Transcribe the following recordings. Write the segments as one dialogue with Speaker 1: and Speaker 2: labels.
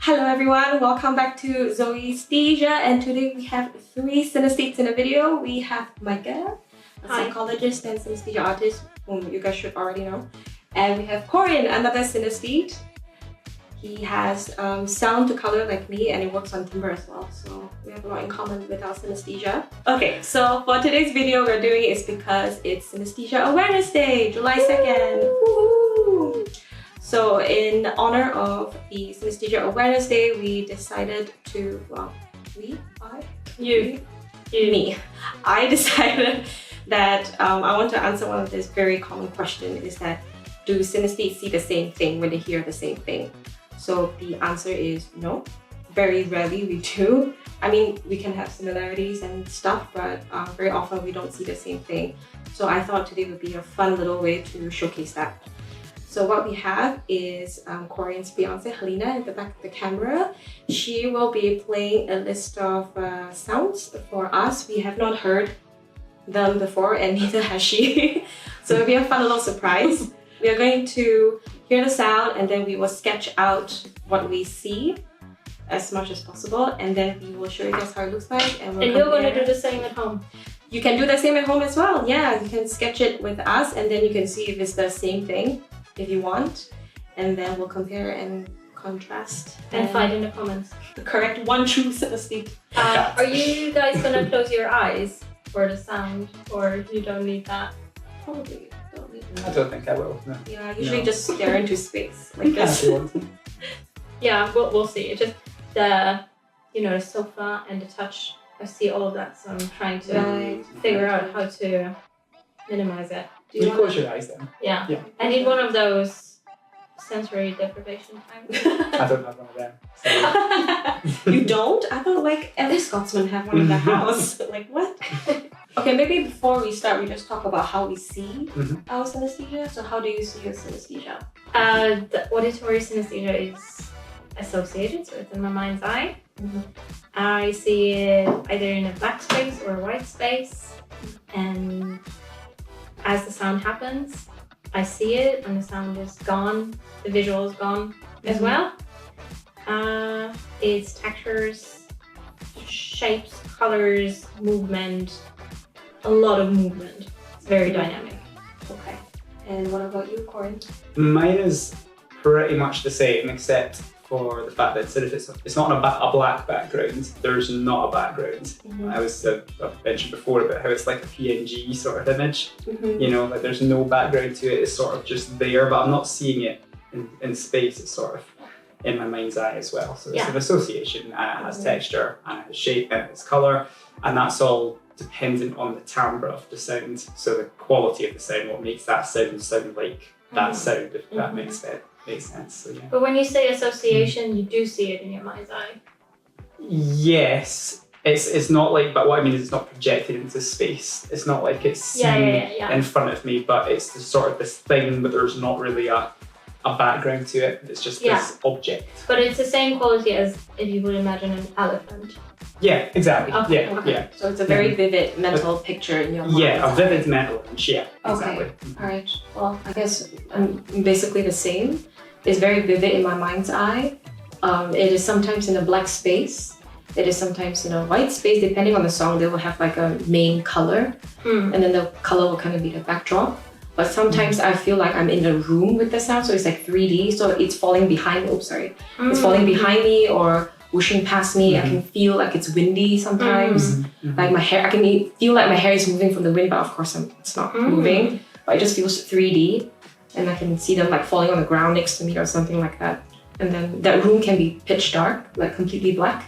Speaker 1: Hello everyone, welcome back to zoesthesia, and today we have 3 synaesthetes in a video. We have Maike, a psychologist and synesthesia artist whom you guys should already know. And we have Corin, another synesthete. He has sound to color like me and he works on timber as well, so we have a lot in common with our synesthesia. Okay, so for today's video we're doing it is because it's Synesthesia Awareness Day, July 2nd. Woo! So in honor of the Synesthesia Awareness Day, we decided to, me. I decided that I want to answer one of this very common question, is that do synesthetes see the same thing when they hear the same thing? So the answer is no. Very rarely we do. I mean, we can have similarities and stuff, but very often we don't see the same thing. So I thought today would be a fun little way to showcase that. So what we have is Corin's fiance, Helena, at the back of the camera. She will be playing a list of sounds for us. We have not heard them before, and neither has she. So it'll be a fun little surprise. We are going to hear the sound, and then we will sketch out what we see as much as possible, and then we will show you guys how it looks like. And
Speaker 2: you're going to do the same at home?
Speaker 1: You can do the same at home as well. Yeah, you can sketch it with us, and then you can see if it's the same thing if you want, and then we'll compare and contrast
Speaker 2: and find in the comments
Speaker 1: the correct one true synesthete.
Speaker 2: Are you guys gonna close your eyes for the sound, or you don't need that?
Speaker 1: Probably don't need that.
Speaker 3: I don't think I will. No.
Speaker 1: Yeah, I usually just stare into space like this.
Speaker 2: Yeah, we'll see. It's just the the sofa and the touch. I see all of that, so I'm trying to figure out how to minimize it.
Speaker 3: Do you close your eyes then?
Speaker 2: Yeah. I need one of those sensory deprivation times.
Speaker 3: I don't have one of them.
Speaker 1: So. You don't? I thought like every Scotsman have one in the house. Like what? Okay, maybe before we start, we just talk about how we see our synesthesia. So how do you see your synesthesia?
Speaker 2: The auditory synesthesia is associated, so it's in my mind's eye. I see it either in a black space or a white space, and as the sound happens, I see it and the sound is gone, the visual is gone as well. It's textures, shapes, colors, movement, a lot of movement. It's very dynamic.
Speaker 1: Okay. And what about you, Corin?
Speaker 3: Mine is pretty much the same, except for the fact that instead of it's not a black background, there's not a background. I've mentioned before about how it's like a PNG sort of image. You know, like there's no background to it, it's sort of just there, but I'm not seeing it in space, it's sort of in my mind's eye as well. So it's an association, and it has texture, and it has shape, and it has colour, and that's all dependent on the timbre of the sound. So the quality of the sound, what makes that sound like that sound, if that makes sense. So, yeah.
Speaker 2: But when you say association, you do see it in your mind's eye.
Speaker 3: Yes, it's not like, but what I mean is it's not projected into space. It's not like it's seen in front of me, but it's sort of this thing, but there's not really a background to it. It's just this object.
Speaker 2: But it's the same quality as if you would imagine an elephant.
Speaker 3: Yeah, exactly.
Speaker 2: Okay.
Speaker 3: Yeah.
Speaker 1: So it's a very vivid mental picture in your mind.
Speaker 3: Yeah, a vivid mental image. Yeah, exactly.
Speaker 1: Okay. All right. Well, I guess I'm basically the same. It's very vivid in my mind's eye. It is sometimes in a black space. It is sometimes in a white space. Depending on the song, they will have like a main color, and then the color will kind of be the backdrop. But sometimes I feel like I'm in a room with the sound, so it's like 3D. So it's falling behind. It's falling behind me or whooshing past me. I can feel like it's windy sometimes. Like my hair, I can feel like my hair is moving from the wind, but of course it's not moving. But it just feels 3D. And I can see them like falling on the ground next to me or something like that. And then that room can be pitch dark, like completely black,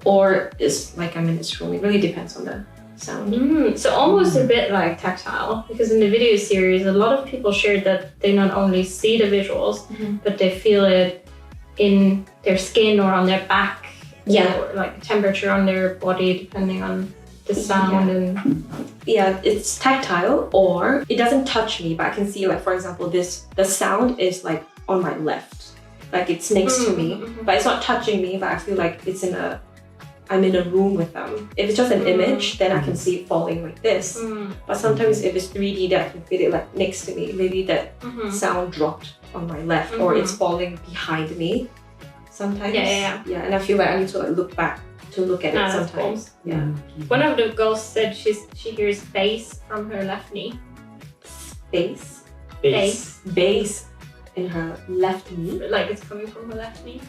Speaker 1: or it's like I'm in this room. It really depends on the sound.
Speaker 2: So almost a bit like tactile, because in the video series, a lot of people shared that they not only see the visuals, but they feel it in their skin or on their back, or like temperature on their body, depending on the sound.
Speaker 1: It's tactile, or it doesn't touch me, but I can see, like, for example, the sound is like on my left, like it's next to me, but it's not touching me, but I feel like I'm in a room with them. If it's just an image, then I can see it falling like this. But sometimes if it's 3D, that I can feel it like next to me. Maybe that sound dropped on my left, or it's falling behind me. sometimes.
Speaker 2: Yeah.
Speaker 1: Yeah, and I feel like I need to like look back to look at it
Speaker 2: That's
Speaker 1: sometimes.
Speaker 2: cool.
Speaker 1: Yeah.
Speaker 2: One of the girls said she hears bass from her left knee.
Speaker 1: Bass. Bass in her left knee.
Speaker 2: Like it's coming from her left knee.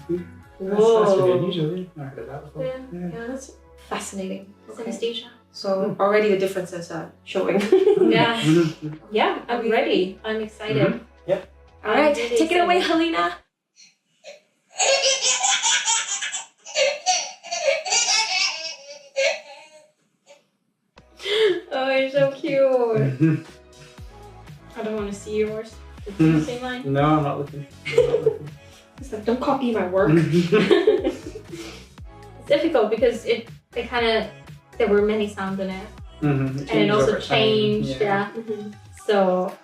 Speaker 3: That's really unusual. I've never heard of that before.
Speaker 1: Yeah, that's fascinating. Okay.
Speaker 2: Synesthesia.
Speaker 1: So already the differences are showing.
Speaker 2: Yeah. Yeah, I'm
Speaker 1: Okay.
Speaker 2: ready. I'm excited.
Speaker 3: Yep.
Speaker 1: All right, take it away, Helena.
Speaker 2: Oh, you're so cute. I don't want to see yours. Did you see mine?
Speaker 3: No, I'm not looking.
Speaker 1: It's like, don't copy my work.
Speaker 2: It's difficult because there were many sounds in it.
Speaker 3: And
Speaker 2: It also changed, yeah. So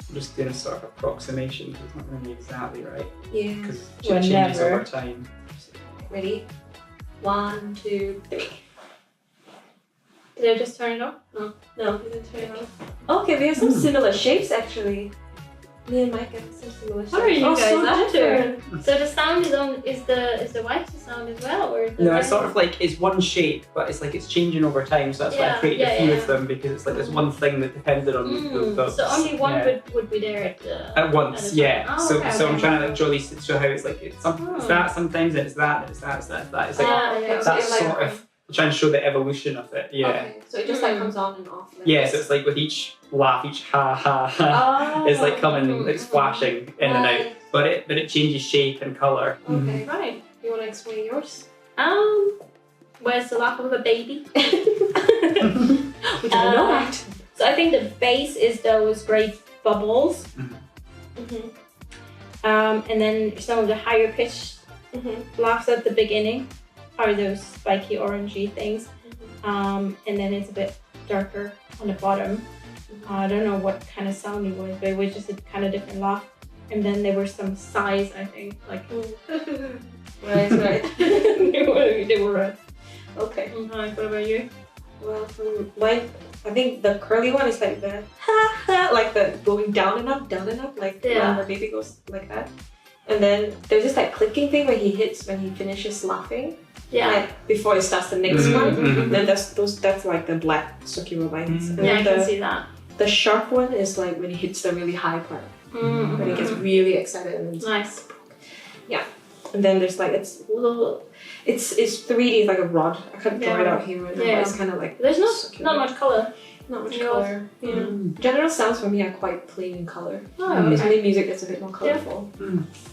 Speaker 3: I'm just doing a sort of approximation because it's not going to be exactly right.
Speaker 1: Yeah.
Speaker 3: Because it
Speaker 2: Well,
Speaker 3: changes
Speaker 2: never.
Speaker 3: over time.
Speaker 1: Ready? 1, 2, 3.
Speaker 2: did I just turn it off? No.
Speaker 1: No, you didn't turn it off. Okay, we have some similar shapes actually. Me and Mike have some similar shapes.
Speaker 2: What are you guys
Speaker 1: so
Speaker 2: up to?
Speaker 1: different.
Speaker 2: So the sound is the white sound as well, or the
Speaker 3: No,
Speaker 2: red?
Speaker 3: it's sort of like it's one shape, but it's like it's changing over time. So that's why I
Speaker 2: Yeah,
Speaker 3: created a few
Speaker 2: yeah.
Speaker 3: of them because it's like there's one thing that depended on the
Speaker 2: So only one
Speaker 3: yeah.
Speaker 2: would be there at the
Speaker 3: At once,
Speaker 2: at a
Speaker 3: yeah.
Speaker 2: time. Oh,
Speaker 3: so
Speaker 2: okay,
Speaker 3: so
Speaker 2: okay.
Speaker 3: I'm trying to like jolly show how it's like it's that sometimes and it's that. It's like
Speaker 1: So
Speaker 3: that's
Speaker 1: it like-
Speaker 3: sort of trying to show the evolution of it. Yeah.
Speaker 1: Okay, so it just like comes on and off. Like
Speaker 3: Yeah,
Speaker 1: this.
Speaker 3: so it's like with each laugh, each ha ha ha, it's like coming, like splashing in and out. But it changes shape and color.
Speaker 1: Okay, right. You want to explain yours?
Speaker 2: Where's the laugh of a baby?
Speaker 1: We didn't know that.
Speaker 2: So I think the base is those great bubbles,
Speaker 1: Mm-hmm.
Speaker 2: and then some of the higher pitched laughs at the beginning are those spiky orangey things, and then it's a bit darker on the bottom. I don't know what kind of sound it was, but it was just a kind of different laugh. And then there were some sighs, I think, like
Speaker 1: Right.
Speaker 2: they were red.
Speaker 1: Okay.
Speaker 2: What about you?
Speaker 1: Well, from mine, I think the curly one is like the ha ha, like the going down and up, like when the baby goes like that. And then there's this like clicking thing when he finishes laughing.
Speaker 2: Yeah.
Speaker 1: Like before it starts the next one. Then that's like the black circular lines. And
Speaker 2: Yeah, I
Speaker 1: then
Speaker 2: can see that.
Speaker 1: the sharp one is like when it hits the really high part. When it gets really excited and then it's
Speaker 2: Nice.
Speaker 1: and then there's like it's 3D, it's like a rod. I can't draw it out here right now, but it's kind of like
Speaker 2: There's
Speaker 1: circular.
Speaker 2: not much color.
Speaker 1: Not much
Speaker 2: Yeah.
Speaker 1: color. Yeah. General sounds for me are quite plain in color.
Speaker 2: Oh,
Speaker 1: It's
Speaker 2: okay.
Speaker 1: only music that's a bit more colorful.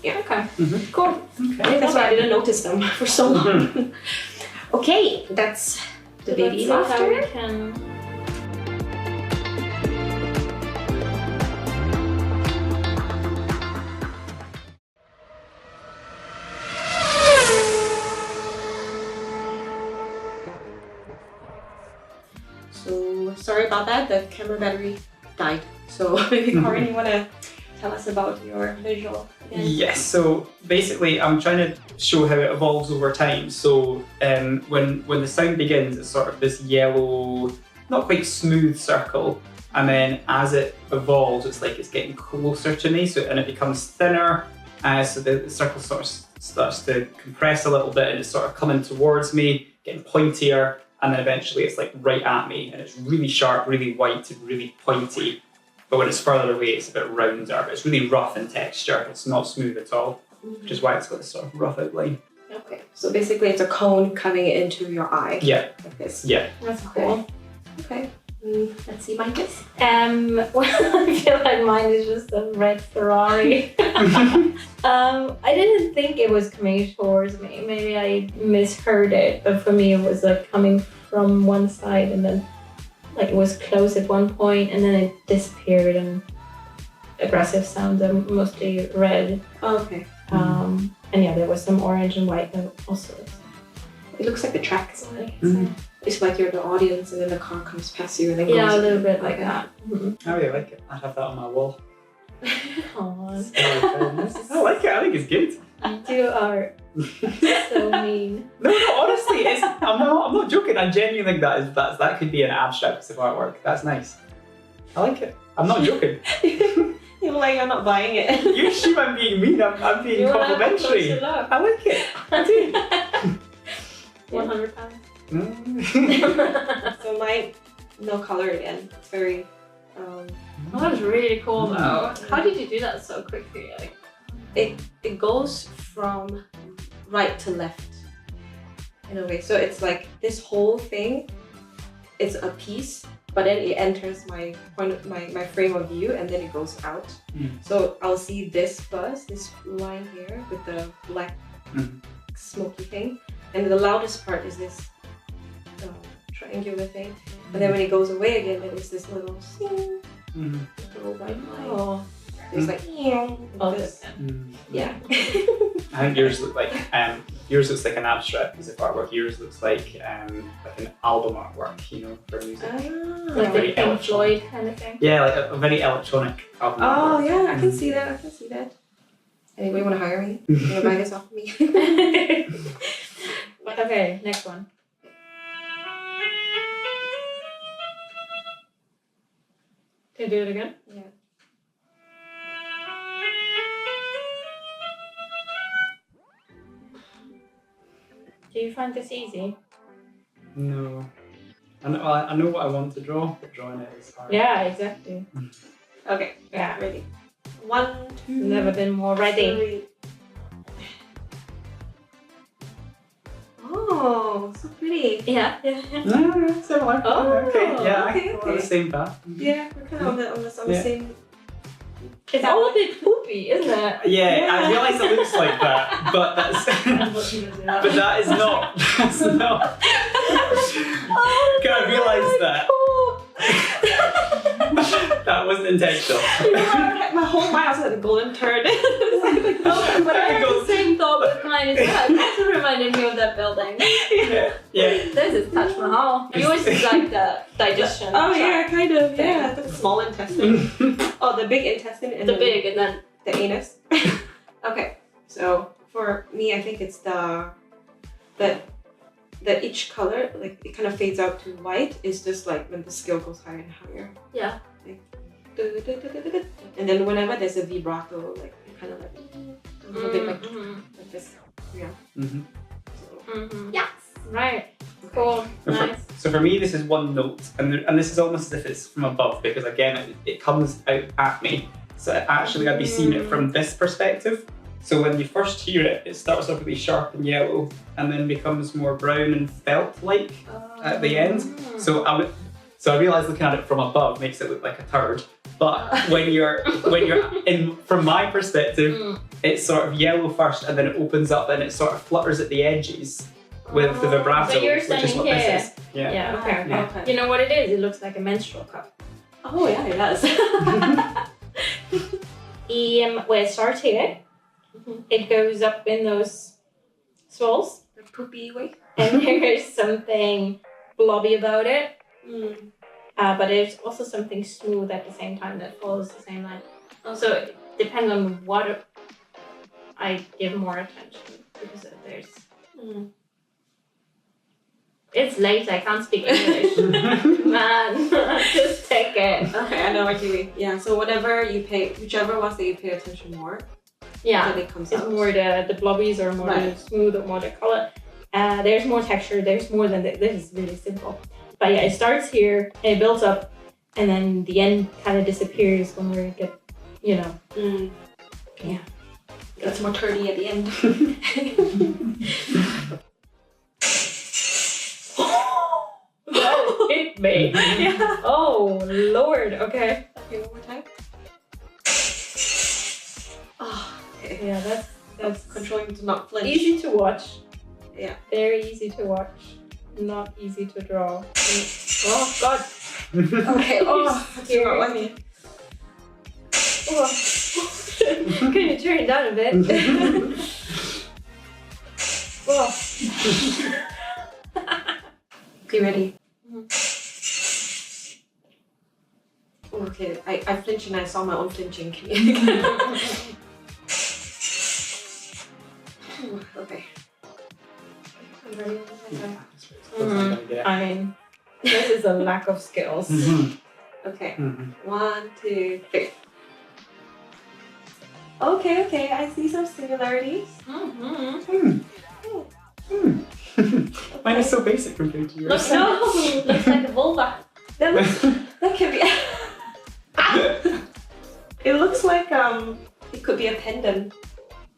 Speaker 2: Okay.
Speaker 1: Cool. I think that's why I didn't notice them for so long. Okay, that's the baby
Speaker 2: Let's see how we
Speaker 1: laughter.
Speaker 2: can.
Speaker 1: So sorry about that. The camera battery died. So maybe Corin, you want to tell us about your visual? Again?
Speaker 3: Yes, so basically I'm trying to show how it evolves over time. So when the sound begins, it's sort of this yellow, not quite smooth circle. And then as it evolves, it's like it's getting closer to me, and it becomes thinner. So the circle sort of starts to compress a little bit and it's sort of coming towards me, getting pointier. And then eventually it's like right at me and it's really sharp, really white and really pointy. But when it's further away, it's a bit rounder, but it's really rough in texture. It's not smooth at all, which is why it's got this sort of rough outline.
Speaker 1: Okay, so basically it's a cone coming into your eye.
Speaker 3: Yeah.
Speaker 1: Like this.
Speaker 3: Yeah.
Speaker 2: That's cool.
Speaker 1: Okay. Let's see mine.
Speaker 2: Well, I feel like mine is just a red Ferrari. I didn't think it was coming towards me. Maybe I misheard it, but for me it was like coming from one side and then like it was close at one point and then it disappeared and aggressive sounds are mostly red.
Speaker 1: Oh, okay.
Speaker 2: And yeah, there was some orange and white also.
Speaker 1: It looks like the tracks on it. It's like you're the audience and then the car comes past you and then goes.
Speaker 2: Yeah, a little bit like that.
Speaker 3: I really like it. I'd have that on my wall.
Speaker 2: Come on.
Speaker 3: I like it. I think it's good.
Speaker 2: You are so mean.
Speaker 3: No, honestly, I'm not joking. I genuinely think that could be an abstract piece of artwork. That's nice. I like it. I'm not joking.
Speaker 1: You're like, you're not buying it.
Speaker 3: You assume I'm being mean. I'm being complimentary. I like it. I do.
Speaker 2: £100.
Speaker 1: So mine, no color again. It's very.
Speaker 2: Oh, that was really cool though. How did you do that so quickly? Like,
Speaker 1: It goes from right to left in a way. So it's like this whole thing. It's a piece, but then it enters my frame of view, and then it goes out. So I'll see this first, this line here with the black smoky thing, and the loudest part is this triangular thing. And then when it goes away again, then it's this little little white line.
Speaker 2: oh,
Speaker 1: It's like this. Yeah.
Speaker 3: I think yours looks like an abstract piece of artwork. Yours looks like an album artwork, you know, for music.
Speaker 2: like the Pink Floyd kind of thing.
Speaker 3: Yeah, like a very electronic album.
Speaker 1: Oh
Speaker 3: artwork.
Speaker 1: yeah, I can see that. I can see that. Anybody want to hire me? You want to buy this off of me?
Speaker 2: Okay, next one. Can you do it again?
Speaker 1: Yeah.
Speaker 2: Do you find this easy?
Speaker 3: No. I know what I want to draw, but drawing it is hard.
Speaker 2: Yeah, exactly.
Speaker 1: Okay.
Speaker 2: Yeah.
Speaker 1: Ready. 1, 2.
Speaker 2: Never been more ready.
Speaker 1: 3. Oh, so pretty.
Speaker 2: Yeah.
Speaker 3: No, similar.
Speaker 2: Oh,
Speaker 3: okay. Yeah,
Speaker 1: okay,
Speaker 3: we're on the same path.
Speaker 1: Yeah, we're kind of on the same.
Speaker 2: It's all a bit poopy, isn't it?
Speaker 3: Yeah, I realise it looks like that, but that's but that is not. That's not.
Speaker 2: Oh,
Speaker 3: Can I realise that?
Speaker 2: Cool.
Speaker 3: That wasn't intentional.
Speaker 1: My whole mind was like the golden turd.
Speaker 2: Oh, but I had the same thought with mine as well. It also reminded me of that building.
Speaker 3: Yeah.
Speaker 2: This is Taj Mahal. Yours is like the digestion.
Speaker 1: Oh yeah,
Speaker 2: tract.
Speaker 1: kind of. Yeah, the small intestine. Oh, the big intestine and
Speaker 2: The big and then
Speaker 1: the anus. Okay, so for me, I think it's the each color, like it kind of fades out to white. Is just like when the scale goes higher and higher.
Speaker 2: yeah.
Speaker 1: Like, and then whenever there's a vibrato, like it kind of like a little bit like this. Yeah. So,
Speaker 2: Yes. Right. Cool. Nice.
Speaker 3: So for me, this is one note, and this is almost as if it's from above, because again, it comes out at me. So actually, I'd be seeing it from this perspective. So when you first hear it, it starts off really sharp and yellow, and then becomes more brown and felt-like at the end. So I realise looking at it from above makes it look like a turd. But when you're in, from my perspective, it's sort of yellow first, and then it opens up and it sort of flutters at the edges with the vibrato,
Speaker 2: So you're
Speaker 3: which is what
Speaker 2: standing
Speaker 3: this is.
Speaker 2: Yeah.
Speaker 3: Yeah.
Speaker 2: Okay.
Speaker 3: Yeah.
Speaker 1: Okay.
Speaker 2: You know what it is? It looks like a menstrual cup.
Speaker 1: Oh yeah, it does.
Speaker 2: Where it starts here, it goes up in those swirls,
Speaker 1: The poopy way.
Speaker 2: and there's something blobby about it. But there's also something smooth at the same time that follows the same line. Also, it depends on what I give more attention, because there's. It's late, I can't speak English. Man, just take it.
Speaker 1: Okay, I know what you mean. Yeah, so whichever ones that you pay attention more,
Speaker 2: Yeah,
Speaker 1: then it comes
Speaker 2: it's
Speaker 1: out.
Speaker 2: more the blobbies or more
Speaker 1: Right.
Speaker 2: the smooth or more the color. There's more texture, there's more than this is really simple. But yeah, it starts here and it builds up, and then the end kind of disappears when we get, Yeah.
Speaker 1: It's more turdy at the end.
Speaker 2: That hit me.
Speaker 1: Yeah.
Speaker 2: Oh Lord. Okay.
Speaker 1: Okay, one more time. Oh, okay.
Speaker 2: Yeah, that's
Speaker 1: Controlling to not flinch.
Speaker 2: easy to watch.
Speaker 1: Yeah.
Speaker 2: Very easy to watch. Not easy to draw. Oh God.
Speaker 1: Okay, oh, that's not let me.
Speaker 2: Oh. Can you turn it down a bit? Oh.
Speaker 1: Okay, ready? Okay, I flinched and I saw my own flinching. Okay. I'm ready.
Speaker 2: I mean, this is a lack of skills.
Speaker 1: Okay. 1, 2, 3. Okay, I see some similarities.
Speaker 2: Mm-hmm.
Speaker 3: Mine is so basic compared to yours.
Speaker 2: Looks like a vulva.
Speaker 1: That can be. It looks like it could be a pendant,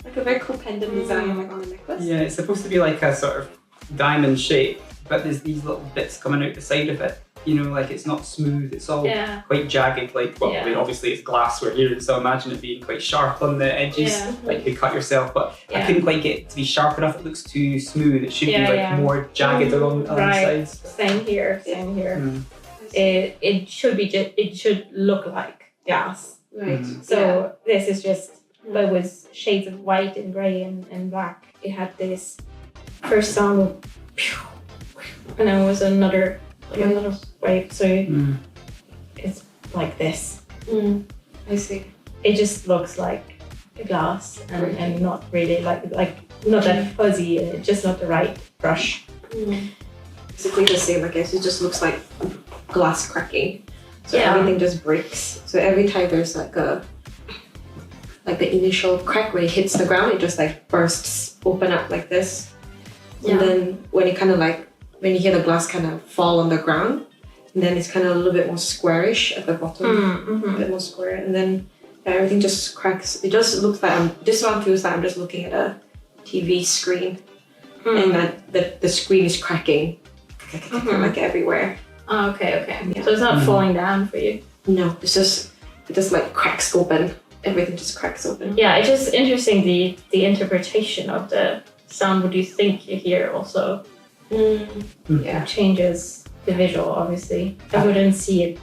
Speaker 1: like a very cool pendant design, like on a necklace.
Speaker 3: Yeah, it's supposed to be like a sort of diamond shape, but there's these little bits coming out the side of it. You know, like it's not smooth, it's all quite jagged. Like, well, I mean, obviously it's glassware here, so imagine it being quite sharp on the edges, like you cut yourself. But I couldn't quite get it to be sharp enough. It looks too smooth. It should be like more jagged along the sides.
Speaker 2: Same here. It should be it should look like glass.
Speaker 1: Right.
Speaker 2: So this is just, but with shades of white and grey and black. It had this first sound of pew, and then was another wave. So it's like this.
Speaker 1: I see.
Speaker 2: It just looks like a glass and not really like not that fuzzy. It's just not the right brush.
Speaker 1: Basically the same, I guess. It just looks like glass cracking. So everything just breaks. So every time there's like the initial crack when it hits the ground, it just like bursts open up like this. And then when it kind of like, when you hear the glass kind of fall on the ground, and then it's kind of a little bit more squarish at the bottom, a bit more square, and then everything just cracks. It just looks like this one feels like I'm just looking at a TV screen, and that the screen is cracking like everywhere.
Speaker 2: Oh, okay. Yeah. So it's not falling down for you?
Speaker 1: No, it just like cracks open. Everything just cracks open.
Speaker 2: Yeah, it's just interesting the interpretation of the sound. What do you think you hear also?
Speaker 1: Yeah,
Speaker 2: changes the visual. Obviously, I wouldn't see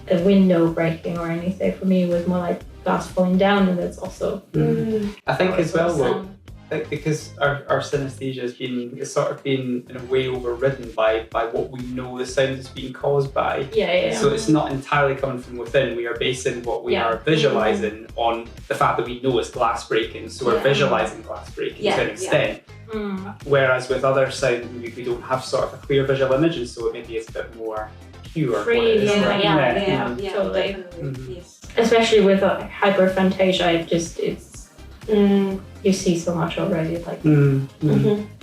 Speaker 2: a window breaking or anything. For me, it was more like glass falling down, and that's also.
Speaker 3: I think as well, though, because our synesthesia has been sort of been in a way overridden by what we know the sound is being caused by. So it's not entirely coming from within. We are basing what we are visualizing on the fact that we know it's glass breaking. So we're visualizing glass breaking to an extent. Whereas with other sound, we don't have sort of a clear visual image, and so maybe it's a bit more pure.
Speaker 2: Free, totally.
Speaker 1: Yes.
Speaker 2: Especially with hyperphantasia, it's you see so much already. Like when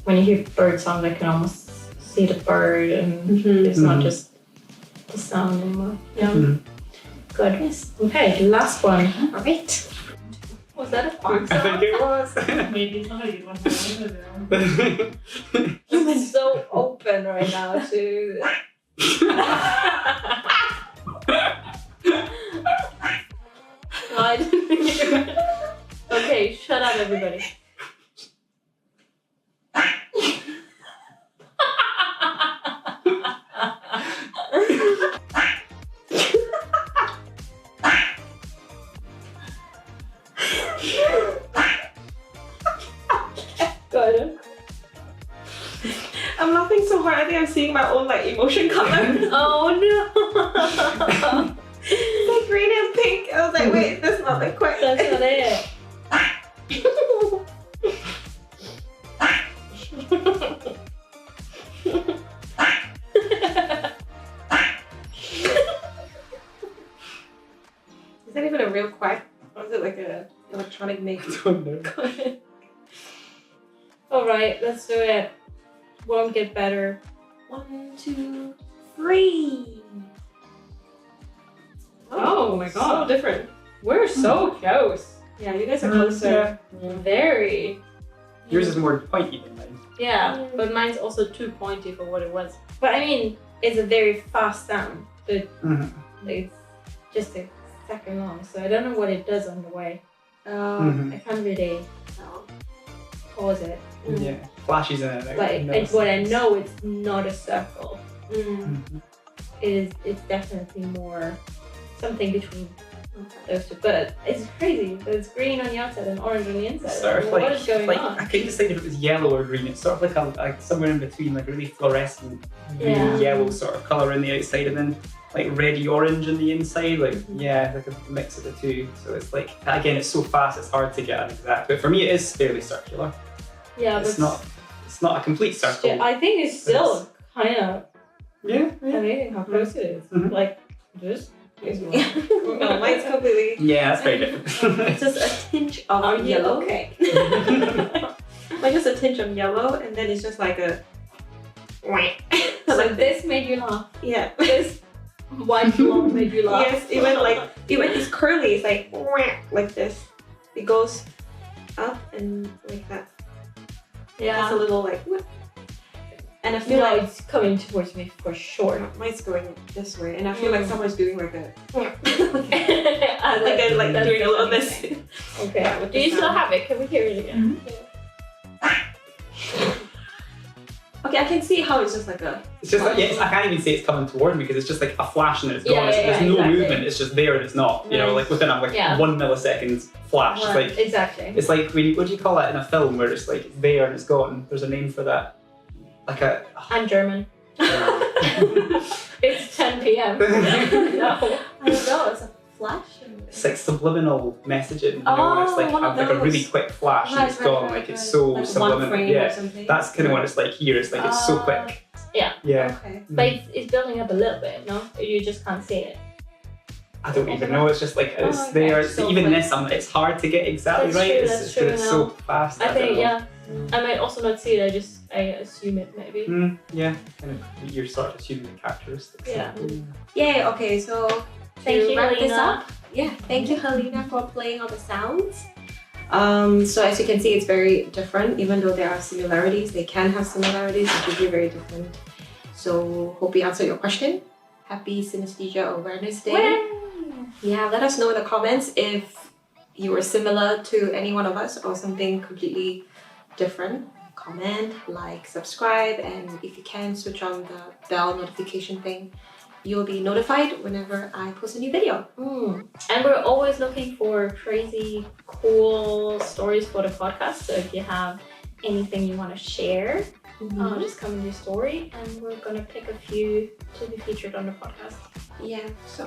Speaker 2: you hear bird sound, I can almost see the bird, and it's not just the sound anymore. Good. Yes. Okay, the last one. All right. Was that a fun
Speaker 3: I think it was.
Speaker 2: Maybe somebody was. I'm so open right now to. I didn't hear. Okay, shut up, everybody. Good.
Speaker 1: I'm laughing so hard. I think I'm seeing my own like emotion color.
Speaker 2: Oh no!
Speaker 1: Like green and pink. I was like, wait, that's not like quite.
Speaker 2: That's not it.
Speaker 1: Is that even a real quack? Or is it like a electronic make?
Speaker 3: I don't know.
Speaker 2: Alright, let's do it. Won't get better.
Speaker 1: 1, 2, 3.
Speaker 2: Oh my god.
Speaker 1: So different.
Speaker 2: We're so close.
Speaker 1: Yeah, you guys are closer.
Speaker 2: Very.
Speaker 3: Yours is more pointy than mine.
Speaker 2: Yeah, but mine's also too pointy for what it was. But I mean, it's a very fast sound. So it's just a second long. So I don't know what it does on the way. I can't really pause it.
Speaker 3: Yeah, flashes in it.
Speaker 2: But what I know, it's not a circle. It's definitely more something between those two. But it's crazy. It's green on the outside and orange on the inside.
Speaker 3: Sort of
Speaker 2: What is going on?
Speaker 3: I couldn't decide if it was yellow or green. It's sort of like somewhere in between, like really fluorescent green yellow sort of colour on the outside, and then like reddy orange on the inside. Like like a mix of the two. So it's like, again, it's so fast, it's hard to get an exact. But for me, it is fairly circular.
Speaker 2: Yeah,
Speaker 3: it's not a complete circle.
Speaker 2: I think it's still kind of
Speaker 3: yeah.
Speaker 2: amazing how close it is. Like this.
Speaker 1: Here's mine. No, mine's completely.
Speaker 3: Yeah, that's very different.
Speaker 1: It's just a tinge of yellow.
Speaker 2: Okay.
Speaker 1: Like just a tinge of yellow, and then it's just like a.
Speaker 2: So this made you laugh.
Speaker 1: Yeah.
Speaker 2: This white blonde made you laugh.
Speaker 1: Yes, even it's curly. It's like this. It goes up and like that.
Speaker 2: Yeah.
Speaker 1: It's a little like. And I feel
Speaker 2: No,
Speaker 1: like
Speaker 2: it's coming towards me for sure.
Speaker 1: mine's going this way, and I feel like someone's doing like a.
Speaker 2: I
Speaker 1: like they're like
Speaker 2: that's
Speaker 1: doing a little
Speaker 2: funny
Speaker 1: bit.
Speaker 2: thing. Okay.
Speaker 1: Yeah, with
Speaker 2: Do
Speaker 1: the
Speaker 2: you still
Speaker 1: sound.
Speaker 2: have it? Can we hear it again?
Speaker 1: Okay, I can see how it's just like a.
Speaker 3: It's just like, I can't even say it's coming toward me because it's just like a flash and it's
Speaker 2: Yeah,
Speaker 3: gone.
Speaker 2: yeah,
Speaker 3: There's
Speaker 2: yeah,
Speaker 3: no
Speaker 2: exactly.
Speaker 3: movement. It's just there and it's not. You know, like within a 1 millisecond flash. It's like
Speaker 2: Exactly.
Speaker 3: it's like what do you call that in a film where it's like it's there and it's gone? There's a name for that. Like a.
Speaker 2: I'm German. It's 10 p.m. No.
Speaker 1: I don't know. It's a flash.
Speaker 3: It's like subliminal messaging. You know,
Speaker 1: Oh,
Speaker 3: when it's like
Speaker 1: one of
Speaker 3: a really
Speaker 1: those.
Speaker 3: quick flash and it's gone. Like it's so
Speaker 1: like
Speaker 3: subliminal.
Speaker 1: one frame
Speaker 3: Yeah,
Speaker 1: or something.
Speaker 3: that's kind of what it's like here. It's like it's so quick.
Speaker 2: Yeah.
Speaker 3: Yeah.
Speaker 1: Okay.
Speaker 2: But it's building up a little bit, no? You just can't see it.
Speaker 3: I don't even know. It's just like it's
Speaker 2: okay.
Speaker 3: there.
Speaker 1: So
Speaker 3: even
Speaker 1: quick.
Speaker 3: this, it's hard to get exactly
Speaker 2: That's
Speaker 3: right.
Speaker 2: true,
Speaker 3: It's,
Speaker 2: that's
Speaker 3: it's,
Speaker 2: true,
Speaker 3: it's
Speaker 2: no.
Speaker 3: so fast.
Speaker 2: I think,
Speaker 3: don't know.
Speaker 2: yeah. I might also not see it, I assume it maybe.
Speaker 3: Yeah, kind of. You're sort of assuming the characteristics.
Speaker 2: Yeah.
Speaker 1: Yay, okay, so
Speaker 2: Thank
Speaker 1: to
Speaker 2: you,
Speaker 1: wrap this
Speaker 2: Helena.
Speaker 1: up. Yeah, thank you, Helena, for playing all the sounds. So as you can see, it's very different. Even though there are similarities, they can have similarities, it could be very different. So hope we answered your question. Happy Synesthesia Awareness Day.
Speaker 2: Well,
Speaker 1: Yeah, let us know in the comments if you were similar to any one of us or something completely different. Comment, like, subscribe, and if you can, switch on the bell notification thing. You'll be notified whenever I post a new video.
Speaker 2: And we're always looking for crazy, cool stories for the podcast. So if you have anything you want to share, just comment your story and we're going to pick a few to be featured on the podcast.
Speaker 1: Yeah, so,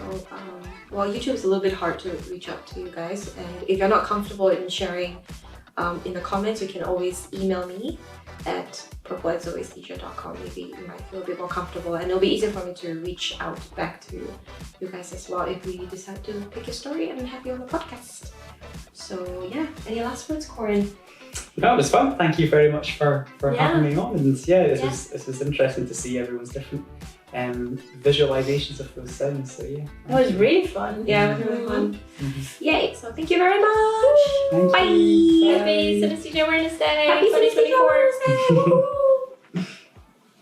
Speaker 1: well, YouTube is a little bit hard to reach out to you guys. And if you're not comfortable in sharing in the comments, you can always email me at purple@zoesthesia.com. Maybe you might feel a bit more comfortable and it'll be easier for me to reach out back to you guys as well if we decide to pick your story and have you on the podcast. So yeah, any last words, Corin?
Speaker 3: No, it was fun. Thank you very much for
Speaker 2: Yeah.
Speaker 3: having me on. And yeah, this
Speaker 2: Yeah.
Speaker 3: was interesting to see everyone's different visualizations of those sounds. So yeah.
Speaker 2: That was really fun.
Speaker 1: Yeah, it was really fun.
Speaker 3: Mhm.
Speaker 1: Yay, so thank you very much.
Speaker 3: Thank
Speaker 1: Bye.
Speaker 3: you.
Speaker 2: Happy Synesthesia Awareness Day
Speaker 1: Happy Synesthesia
Speaker 2: 2024.
Speaker 1: Awareness Day. Woohoo.